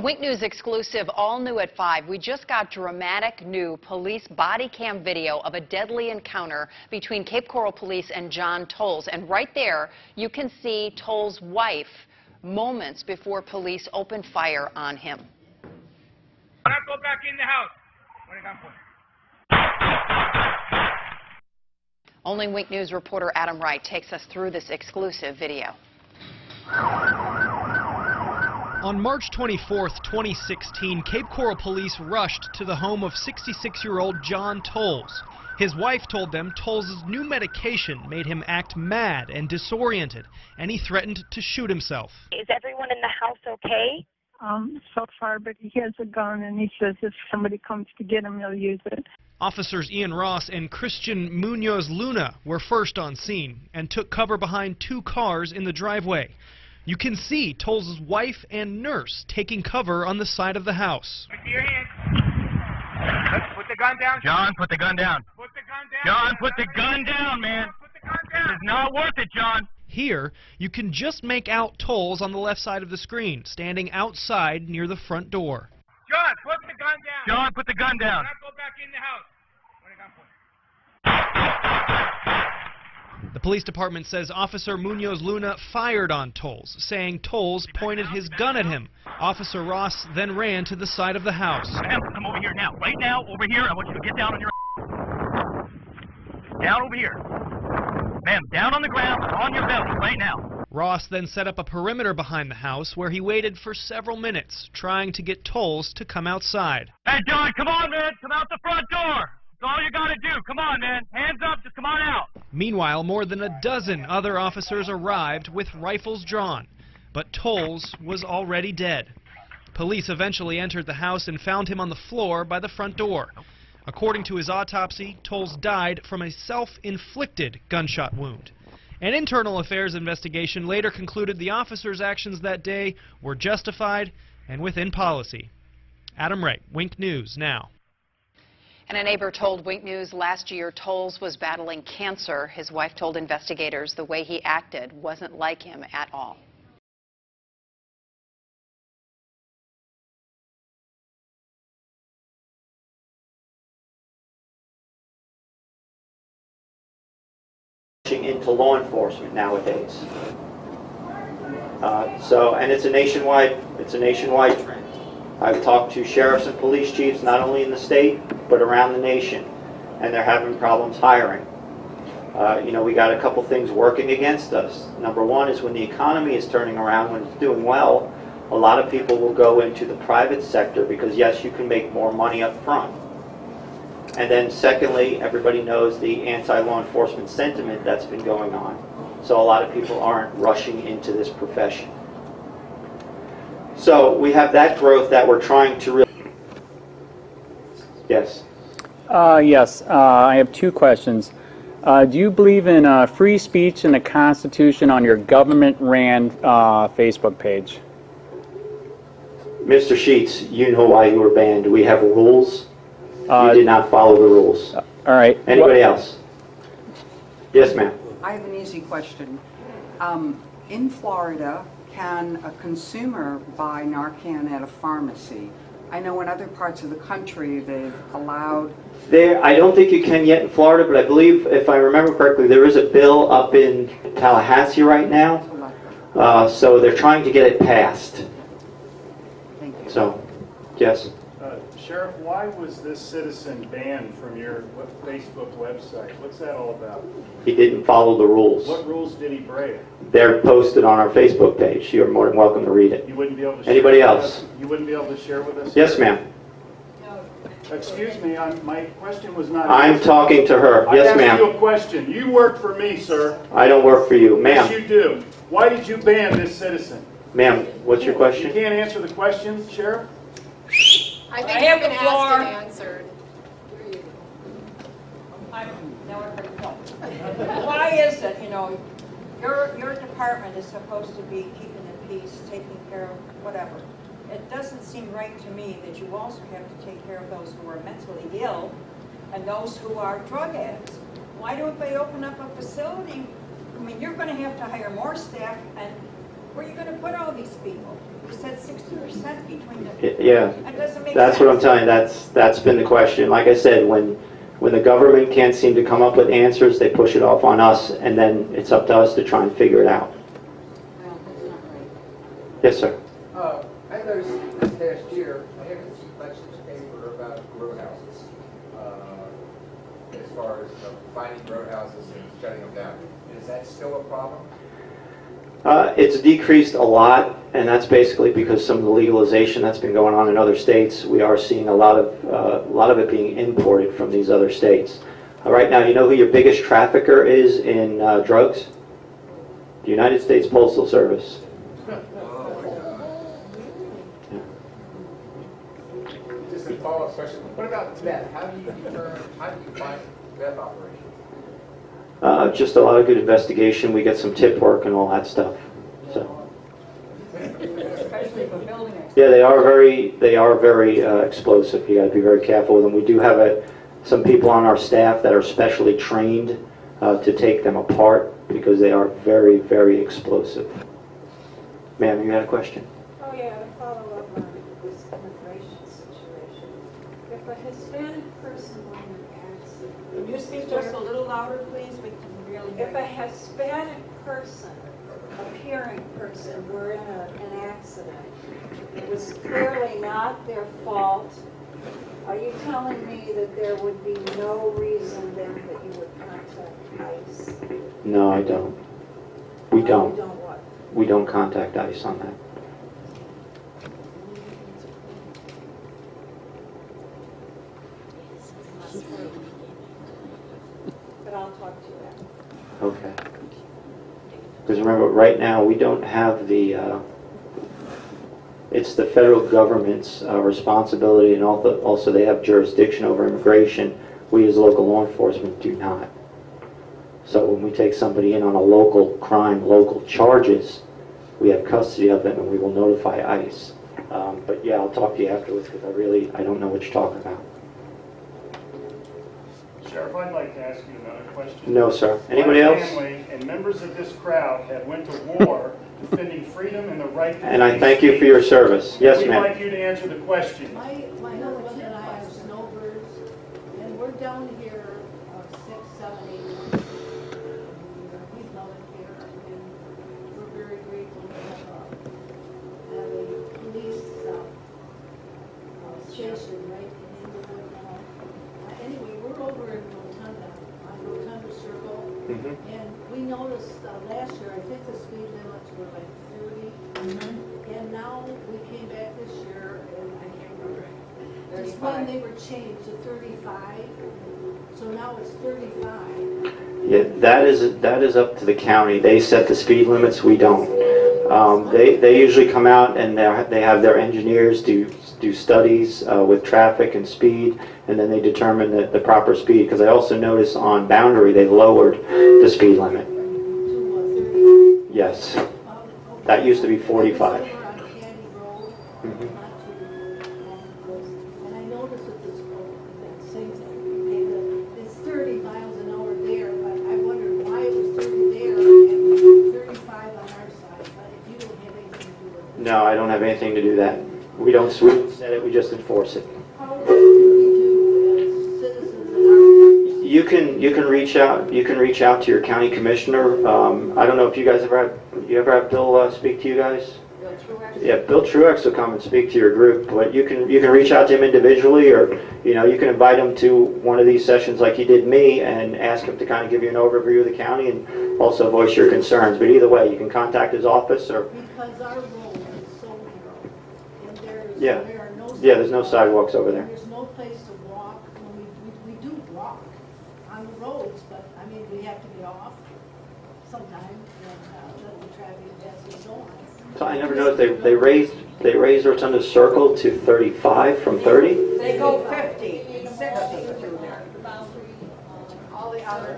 Wink News exclusive, all new at 5. We just got dramatic new police body cam video of a deadly encounter between Cape Coral Police and John Tolles. And right there, you can see Tolles' wife moments before police opened fire on him. Go back in the house. Only Wink News reporter Adam Wright takes us through this exclusive video. On March 24, 2016, Cape Coral Police rushed to the home of 66-year-old John Tolles. His wife told them Tolles' new medication made him act mad and disoriented, and he threatened to shoot himself. Is everyone in the house okay? So far, but he has a gun, and he says if somebody comes to get him, he'll use it. Officers Ian Ross and Christian Munoz Luna were first on scene and took cover behind two cars in the driveway. You can see Tolles' wife and nurse taking cover on the side of the house. Put your hands. Put the gun down. John, put the gun down. Put the gun down. John, put the gun down, man. Put the gun down. It's not worth it, John. Here, you can just make out Tolles on the left side of the screen, standing outside near the front door. John, put the gun down. John, put the gun down. Now go back in the house. The police department says Officer Munoz Luna fired on Tolles, saying Tolles pointed his gun at him. Officer Ross then ran to the side of the house. Ma'am, come over here now. Right now, over here. I want you to get down on your... Down over here. Ma'am, down on the ground, on your belly, right now. Ross then set up a perimeter behind the house where he waited for several minutes, trying to get Tolles to come outside. Hey, John, come on, man. Come out the front door. That's all you gotta do. Come on, man. Hands up. Just come on out. Meanwhile, more than a dozen other officers arrived with rifles drawn, but Tolles was already dead. Police eventually entered the house and found him on the floor by the front door. According to his autopsy, Tolles died from a self-inflicted gunshot wound. An internal affairs investigation later concluded the officers' actions that day were justified and within policy. Adam Wright, Wink News Now. And a neighbor told Wink News last year Tolles was battling cancer. His wife told investigators the way he acted wasn't like him at all. Into law enforcement nowadays. And it's a nationwide trend. I've talked to sheriffs and police chiefs not only in the state but around the nation, and they're having problems hiring. We got a couple things working against us. Number one is when the economy is turning around, when it's doing well, a lot of people will go into the private sector because yes, you can make more money up front. And then secondly, everybody knows the anti-law enforcement sentiment that's been going on. So a lot of people aren't rushing into this profession. So we have that growth that we're trying to really... Yes? Yes, I have two questions. Do you believe in free speech and the Constitution on your government-ran Facebook page? Mr. Sheets, you know why you were banned. We have rules. You did not follow the rules. All right. Anybody else? Yes, ma'am. I have an easy question. In Florida, can a consumer buy Narcan at a pharmacy? I know in other parts of the country they've allowed... I don't think you can yet in Florida, but I believe, if I remember correctly, there is a bill up in Tallahassee right now. So they're trying to get it passed. Thank you. So, yes. Sheriff, why was this citizen banned from your Facebook website? What's that all about? He didn't follow the rules. What rules did he break? They're posted on our Facebook page. You're more than welcome to read it. You wouldn't be able to Anybody share else? With us? You wouldn't be able to share with us? Yes, ma'am. Excuse me, my question was not... I'm talking to her. Yes, ma'am. I asked you a question. You work for me, sir. I don't work for you. Ma'am. Yes, you do. Why did you ban this citizen? Ma'am, what's your question? You can't answer the question, Sheriff? I think it's been asked and answered. Why is it, your department is supposed to be keeping the peace, taking care of whatever. It doesn't seem right to me that you also have to take care of those who are mentally ill and those who are drug addicts. Why don't they open up a facility? I mean, you're going to have to hire more staff, and where are you going to put all these people? You said 60% between the... Yeah, That doesn't make that's sense. what I'm telling you. That's been the question. Like I said, when the government can't seem to come up with answers, they push it off on us, and then it's up to us to try and figure it out. Well, that's not right. Yes, sir. I noticed this past year, I haven't seen much in the paper about roadhouses, as far as finding roadhouses and shutting them down. Is that still a problem? It's decreased a lot, and that's basically because some of the legalization that's been going on in other states. We are seeing a lot of it being imported from these other states. Right now, you know who your biggest trafficker is in drugs? The United States Postal Service. Just a follow-up question. What about meth? How do you find meth operations? Just a lot of good investigation. We get some tip work and all that stuff. So. Especially for building it. Yeah, they are very explosive. You got to be very careful with them. We do have some people on our staff that are specially trained to take them apart because they are very, very explosive. Ma'am, you had a question? Oh yeah, to follow up on this immigration situation. If a Hispanic person were in an accident, Can you speak just a little louder, please? We can really hear if a you. Hispanic person, appearing person, were in an accident, it was clearly not their fault. Are you telling me that there would be no reason then that you would contact ICE? No, I don't. We don't. You don't what? We don't contact ICE on that. But I'll talk to you after. Okay. Because remember, right now, we don't have it's the federal government's responsibility, and also they have jurisdiction over immigration. We as local law enforcement do not. So when we take somebody in on a local crime, local charges, we have custody of them and we will notify ICE. But yeah, I'll talk to you afterwards because I don't know what you're talking about. Sheriff, I'd like to ask you another question. No, sir. Anybody else? My family and members of this crowd have went to war defending freedom and the right to And I thank you for your service. Yes, We'd ma'am. like you to answer the question. My husband and I are snowbirds, and we're down here 6, 7, 8 months. We love it here, and we're very grateful to have a police station right in Inglewood now. Anyway, we're over in Rotunda, on Rotunda Circle, and we noticed last year, I think the speed limits were like 30, and now we came back this year, and I can't remember. Just when they were changed to 35, so now it's 35. Yeah, that is up to the county. They set the speed limits. We don't. They usually come out and they have their engineers do studies with traffic and speed, and then they determine the proper speed. Because I also notice on Boundary they lowered the speed limit. To 30. Yes, that used to be 45. Over on Caddy Road, not too close, and I noticed that this same thing. It's 30 miles an hour there, but I wondered why it was 30 there and 35 on our side. But if you don't have anything to do with it. No, I don't have anything to do that. We don't set it. We just enforce it. How do we do as citizens in our... You can reach out. You can reach out to your county commissioner. I don't know if you guys ever have Bill speak to you guys. Bill Truex? Yeah, Bill Truex will come and speak to your group. But you can reach out to him individually, or you can invite him to one of these sessions like he did me, and ask him to kind of give you an overview of the county and also voice your concerns. But either way, you can contact his office or. Because our road is so narrow, and there are no there's no sidewalks over there. There's no place to walk. We do walk on the roads, but I mean, we have to get off sometimes and let the traffic pass and so on. So I never noticed they raised Rotunda Circle to 35 from 30. They go 50 and 60 through there. All the other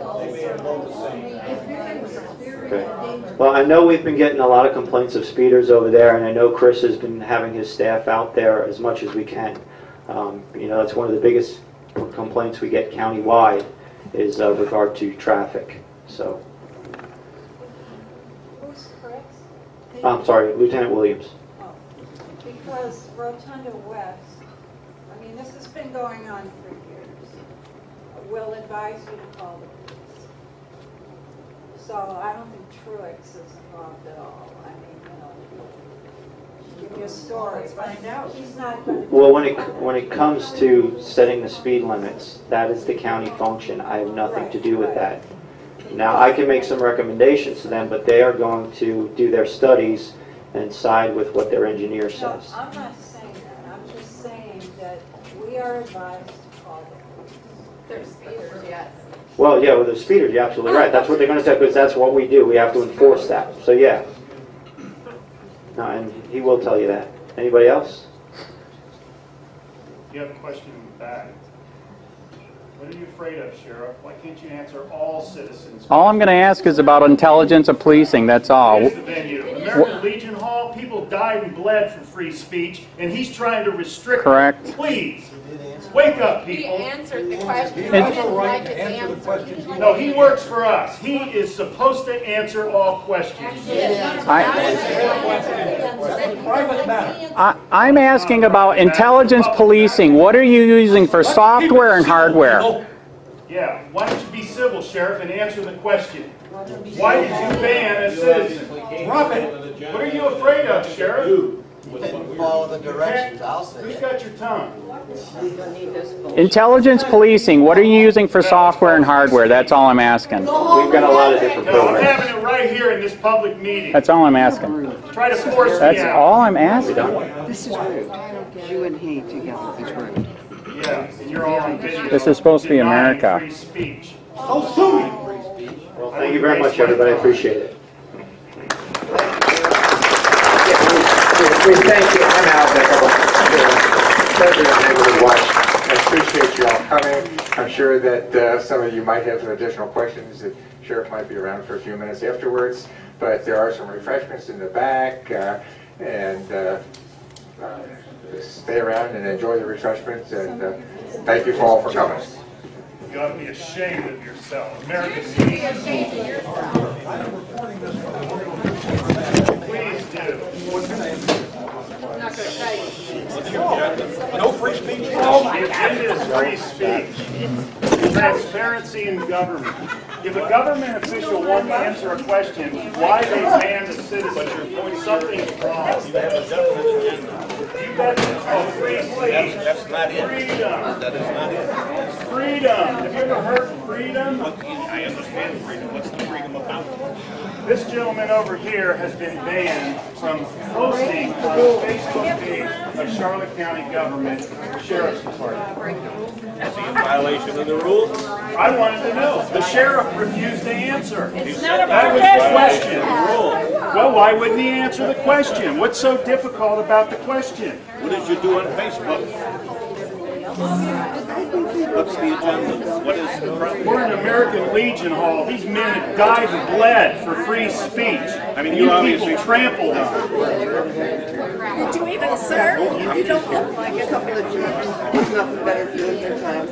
Okay. Well, I know we've been getting a lot of complaints of speeders over there, and I know Chris has been having his staff out there as much as we can. That's one of the biggest complaints we get countywide is regard to traffic. So. Who's correct? I'm sorry, Lieutenant Williams. because Rotunda West, I mean, this has been going on for years, will advise you to call the police. So I don't think Truex is involved at all. I mean, give me a story. Let's find out. He's not going to. Well, when it comes to setting the speed limits, that is the county function. I have nothing to do with that. Now, I can make some recommendations to them, but they are going to do their studies and side with what their engineer says. No, I'm not saying that. I'm just saying that we are advised to call the police. They're speeders, yes. Well, yeah, with the speeders, you're absolutely right. That's what they're going to say, because that's what we do. We have to enforce that. So, yeah. No, and he will tell you that. Anybody else? You have a question in the back. What are you afraid of, Sheriff? Why can't you answer all citizens' All I'm going to ask is about intelligence of policing, that's all. Here's the venue. American Legion Hall, people died and bled for free speech, and he's trying to restrict Correct. it. Please, wake up, people. He answered the question. He has a right to answer the questions. No, he works for us. He is supposed to answer all questions. I'm asking about intelligence policing. What are you using for software and hardware? Yeah, why don't you be civil, Sheriff, and answer the question? Why did you ban a citizen? Drop it. What are you afraid of, Sheriff? Didn't follow the directions, I'll say. Who's got your tongue? Intelligence policing, what are you using for software and hardware? That's all I'm asking. We've got a lot of different No, I'm programs. having it right here in this public meeting. That's all I'm asking. Try to force me That's out. all I'm asking. This is rude. You and he together is rude. Yeah, and you're all on video. This is supposed to be denying America. Free speech. Oh, sue me. Well, thank you very much, everybody. I appreciate it. We thank you. I'm Al Beckable, President of Neighborhood Watch. I appreciate you all coming. I'm sure that some of you might have some additional questions. The Sheriff might be around for a few minutes afterwards, but there are some refreshments in the back, and stay around and enjoy the refreshments, and thank you all for coming. You ought to be ashamed of yourself. American Legion. Please do. I'm not going to tell you. No free speech. The agenda is free speech. Transparency in government. If a government official wants to answer a question, why they banned a citizen, something's wrong. You have a definite agenda. You got free speech. That's not it. Freedom. That is not it. Freedom. Have you ever heard of freedom? I understand freedom. What's the freedom about? This gentleman over here has been banned from posting on the Facebook page of Charlotte County Government Sheriff's Department. Is he in violation of the rules? I wanted to know. The sheriff refused to answer. It's That was the question. Well, why wouldn't he answer the question? What's so difficult about the question? What did you do on Facebook? What's the agenda? What is the problem? We're in American Legion Hall. These men have died and bled for free speech. I mean, you you people obviously trampled on. Did you even serve? You don't look like a couple of jerks. There's nothing better to do in your time.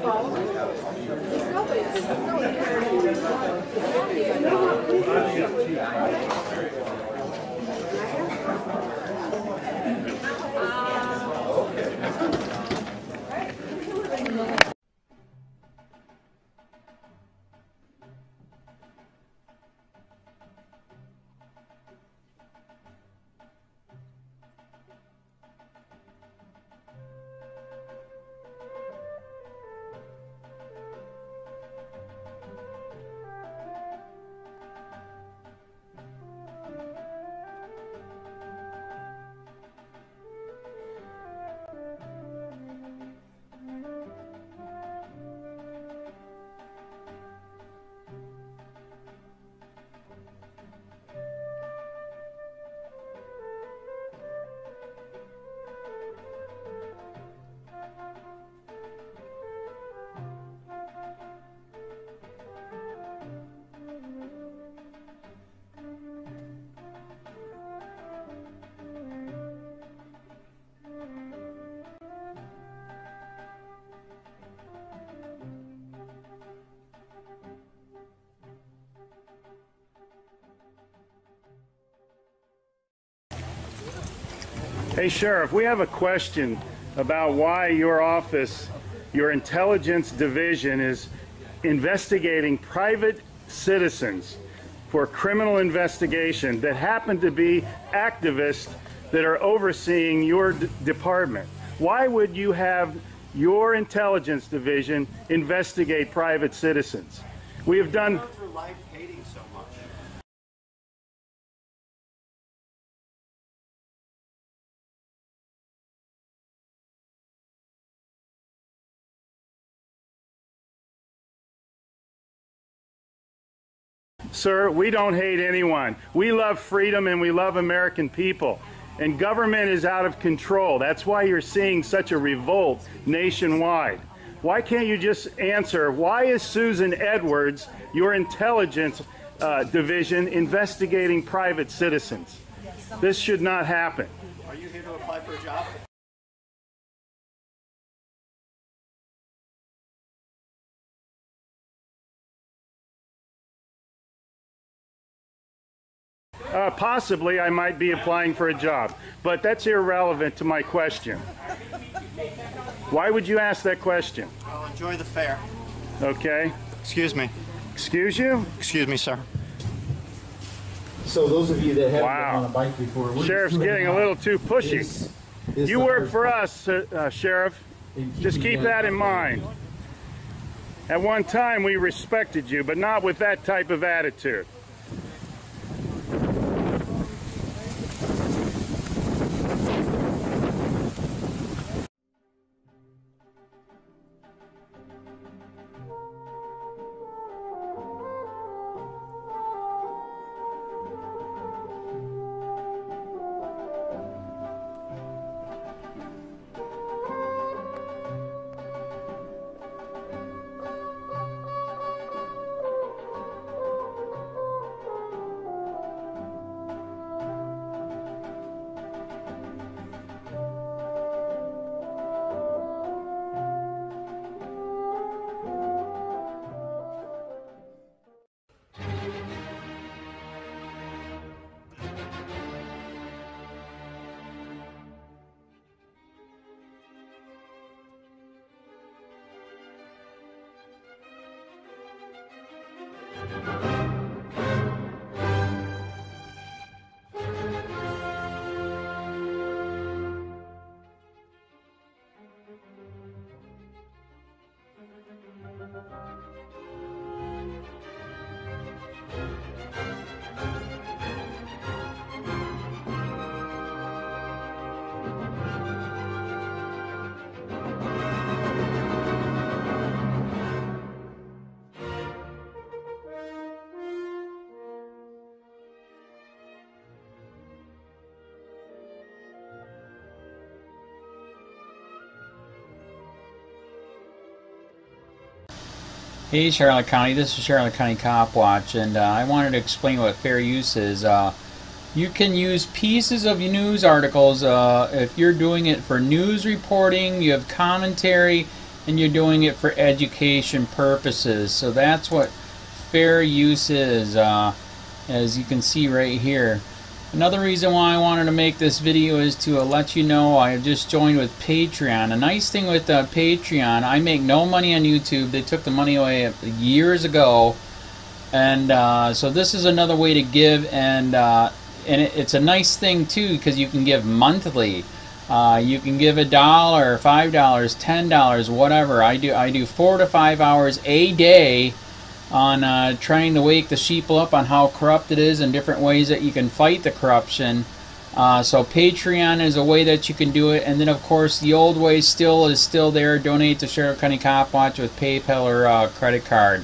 Hey, Sheriff, we have a question about why your office, your intelligence division, is investigating private citizens for criminal investigation that happen to be activists that are overseeing your department. Why would you have your intelligence division investigate private citizens? We have done... For life hating so much. Sir, we don't hate anyone. We love freedom and we love American people. And government is out of control. That's why you're seeing such a revolt nationwide. Why can't you just answer, why is Susan Edwards, your intelligence division, investigating private citizens? This should not happen. Are you here to apply for a job? Possibly I might be applying for a job, but that's irrelevant to my question. Why would you ask that question? Well, enjoy the fair. Okay. Excuse me. Excuse you? Excuse me, sir. So those of you that haven't Wow. been on a bike before, we're Sheriff's getting a little too pushy. You work for us, Sheriff. Just keep that in mind. At one time we respected you, but not with that type of attitude. Hey Charlotte County, this is Charlotte County COPWATCH, and I wanted to explain what fair use is. You can use pieces of news articles if you're doing it for news reporting, you have commentary, and you're doing it for education purposes. So that's what fair use is, as you can see right here. Another reason why I wanted to make this video is to let you know I have just joined with Patreon. A nice thing with Patreon, I make no money on YouTube. They took the money away years ago, and so this is another way to give, and it's a nice thing too because you can give monthly. You can give $1, $5, $10, whatever. I do 4 to 5 hours a day on trying to wake the sheeple up on how corrupt it is and different ways that you can fight the corruption. So Patreon is a way that you can do it, and then of course the old way is still there. Donate to Charlotte County COPWATCH with PayPal or credit card.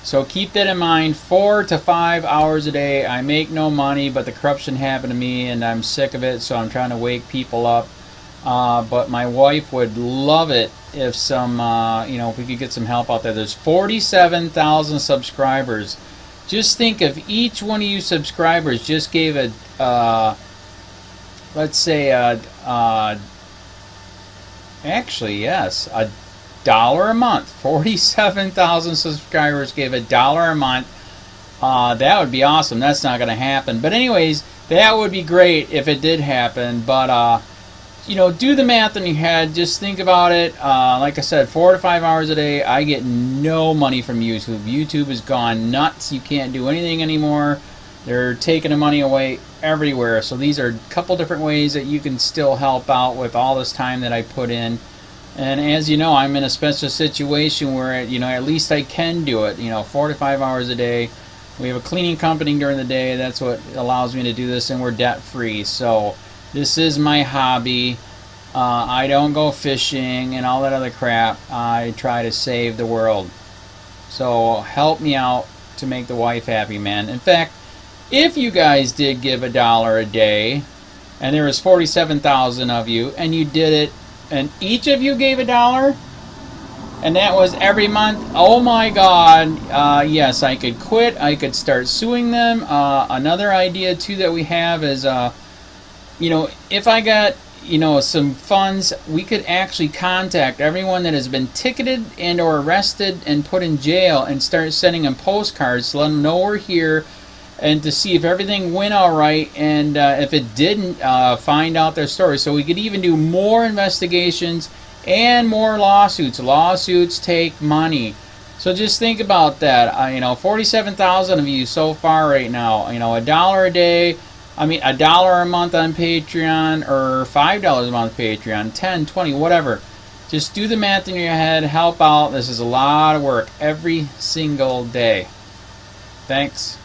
So keep that in mind. 4 to 5 hours a day. I make no money, but the corruption happened to me and I'm sick of it, so I'm trying to wake people up. But my wife would love it if if we could get some help out there. There's 47,000 subscribers. Just think if each one of you subscribers just gave let's say actually yes, $1 a month. 47,000 subscribers gave $1 a month. That would be awesome. That's not going to happen. But anyways, that would be great if it did happen. But you know, do the math in your head. Just think about it. Like I said, 4 to 5 hours a day. I get no money from YouTube. YouTube has gone nuts. You can't do anything anymore. They're taking the money away everywhere. So these are a couple different ways that you can still help out with all this time that I put in. And as you know, I'm in a special situation where, you know, at least I can do it. You know, 4 to 5 hours a day. We have a cleaning company during the day. That's what allows me to do this, and we're debt free. So this is my hobby. I don't go fishing and all that other crap. I try to save the world. So help me out to make the wife happy, man. In fact, if you guys did give $1 a day, and there was 47,000 of you, and you did it, and each of you gave $1, and that was every month, oh my God, yes, I could quit. I could start suing them. Another idea too that we have is, you know, if I got, you know, some funds, we could actually contact everyone that has been ticketed and or arrested and put in jail and start sending them postcards to let them know we're here, and to see if everything went all right, and if it didn't, find out their story. So we could even do more investigations and more lawsuits. Lawsuits take money. So just think about that. You know, 47,000 of you so far right now. You know, $1 a day. I mean, $1 a month on Patreon, or $5 a month Patreon, 10, 20, whatever. Just do the math in your head. Help out. This is a lot of work every single day. Thanks.